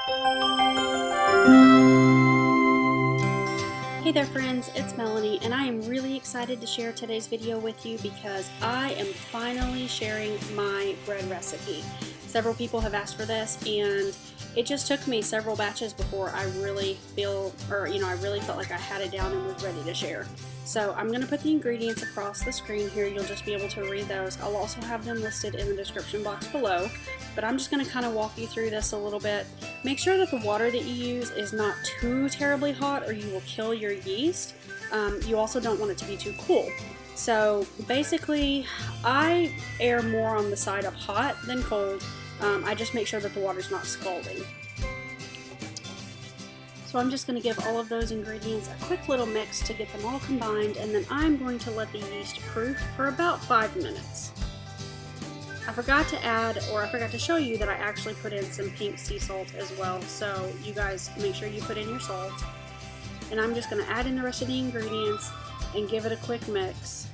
Hey there friends, it's Melony, and I am really excited to share today's video with you because I am finally sharing my bread recipe. Several people have asked for this, and it just took me several batches before I really I really felt like I had it down and was ready to share. So I'm going to put the ingredients across the screen here. You'll just be able to read those. I'll also have them listed in the description box below, but I'm just going to kind of walk you through this a little bit. Make sure that the water that you use is not too terribly hot or you will kill your yeast. You also don't want it to be too cool. So basically, I err more on the side of hot than cold. I just make sure that the water's not scalding. So I'm just going to give all of those ingredients a quick little mix to get them all combined, and then I'm going to let the yeast proof for about 5 minutes. I forgot to show you that I actually put in some pink sea salt as well, so you guys make sure you put in your salt. And I'm just going to add in the rest of the ingredients and give it a quick mix.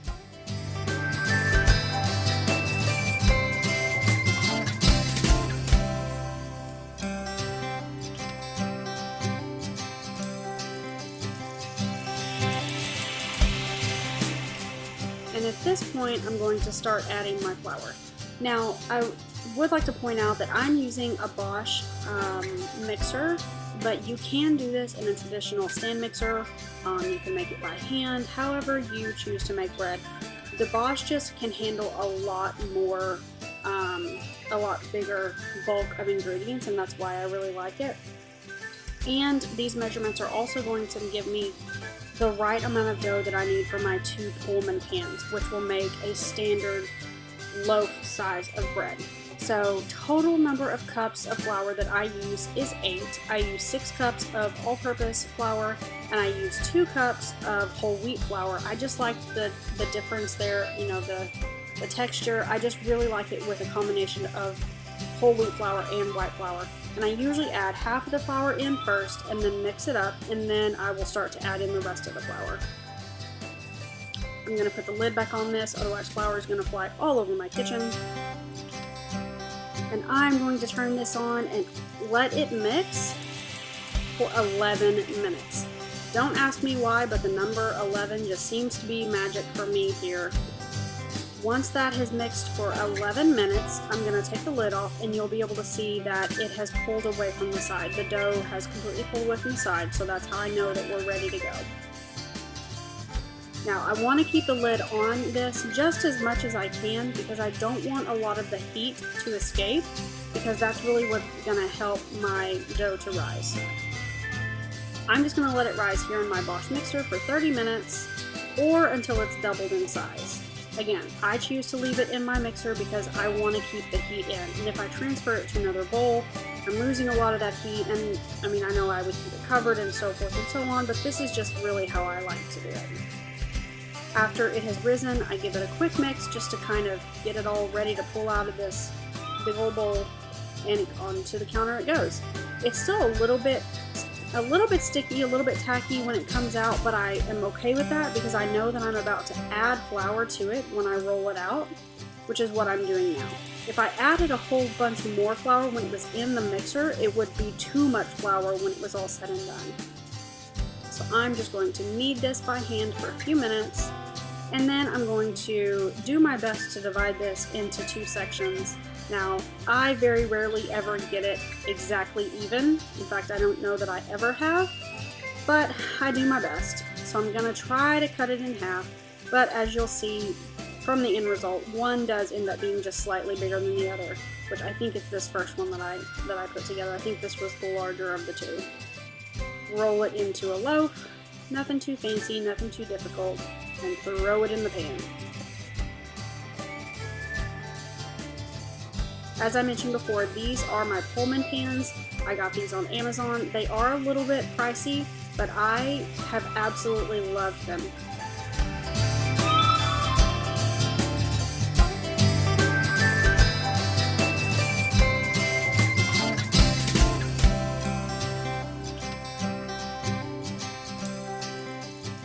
And at this point, I'm going to start adding my flour. Now, I would like to point out that I'm using a Bosch mixer, but you can do this in a traditional stand mixer. You can make it by hand, however you choose to make bread. The Bosch just can handle a lot more, a lot bigger bulk of ingredients, and that's why I really like it. And these measurements are also going to give me the right amount of dough that I need for my 2 Pullman pans, which will make a standard loaf size of bread. So total number of cups of flour that I use is 8. I use 6 cups of all-purpose flour, and I use 2 cups of whole wheat flour. I just like the difference there, you know, the texture. I just really like it with a combination of whole wheat flour and white flour. And I usually add half of the flour in first and then mix it up, and then I will start to add in the rest of the flour. I'm going to put the lid back on this, otherwise flour is going to fly all over my kitchen. And I'm going to turn this on and let it mix for 11 minutes. Don't ask me why, but the number 11 just seems to be magic for me here. Once that has mixed for 11 minutes, I'm going to take the lid off, and you'll be able to see that it has pulled away from the side. The dough has completely pulled away from the side, so that's how I know that we're ready to go. Now, I want to keep the lid on this just as much as I can because I don't want a lot of the heat to escape, because that's really what's going to help my dough to rise. I'm just going to let it rise here in my Bosch mixer for 30 minutes or until it's doubled in size. Again, I choose to leave it in my mixer because I want to keep the heat in, and if I transfer it to another bowl, I'm losing a lot of that heat. And I mean, I know I would keep it covered and so forth and so on, but this is just really how I like to do it. After it has risen, I give it a quick mix just to kind of get it all ready to pull out of this big old bowl, and onto the counter it goes. It's still a little bit sticky, a little bit tacky when it comes out, but I am okay with that because I know that I'm about to add flour to it when I roll it out, which is what I'm doing now. If I added a whole bunch more flour when it was in the mixer, it would be too much flour when it was all said and done. So I'm just going to knead this by hand for a few minutes, and then I'm going to do my best to divide this into 2 sections. Now, I very rarely ever get it exactly even. In fact, I don't know that I ever have, but I do my best. So I'm going to try to cut it in half, but as you'll see from the end result, one does end up being just slightly bigger than the other, which I think it's this first one that I put together. I think this was the larger of the 2. Roll it into a loaf, nothing too fancy, nothing too difficult, and throw it in the pan. As I mentioned before, these are my Pullman pans. I got these on Amazon. They are a little bit pricey, but I have absolutely loved them.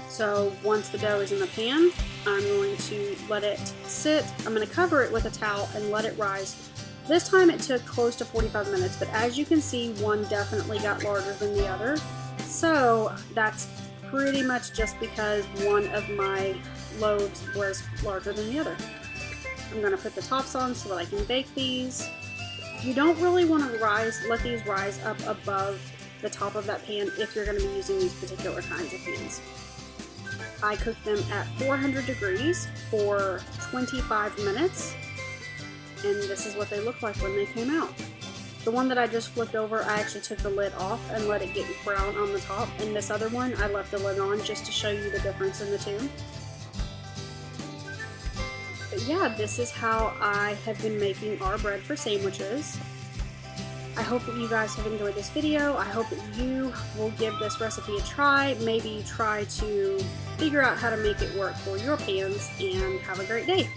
So once the dough is in the pan, I'm going to let it sit. I'm going to cover it with a towel and let it rise This time it took close to 45 minutes, but as you can see, one definitely got larger than the other. So that's pretty much just because one of my loaves was larger than the other. I'm going to put the tops on so that I can bake these. You don't really want to let these rise up above the top of that pan if you're going to be using these particular kinds of pans. I cooked them at 400 degrees for 25 minutes, and this is what they look like when they came out. The one that I just flipped over, I actually took the lid off and let it get brown on the top, and this other one, I left the lid on just to show you the difference in the two. But yeah, this is how I have been making our bread for sandwiches. I hope that you guys have enjoyed this video. I hope that you will give this recipe a try. Maybe try to figure out how to make it work for your pans, and have a great day.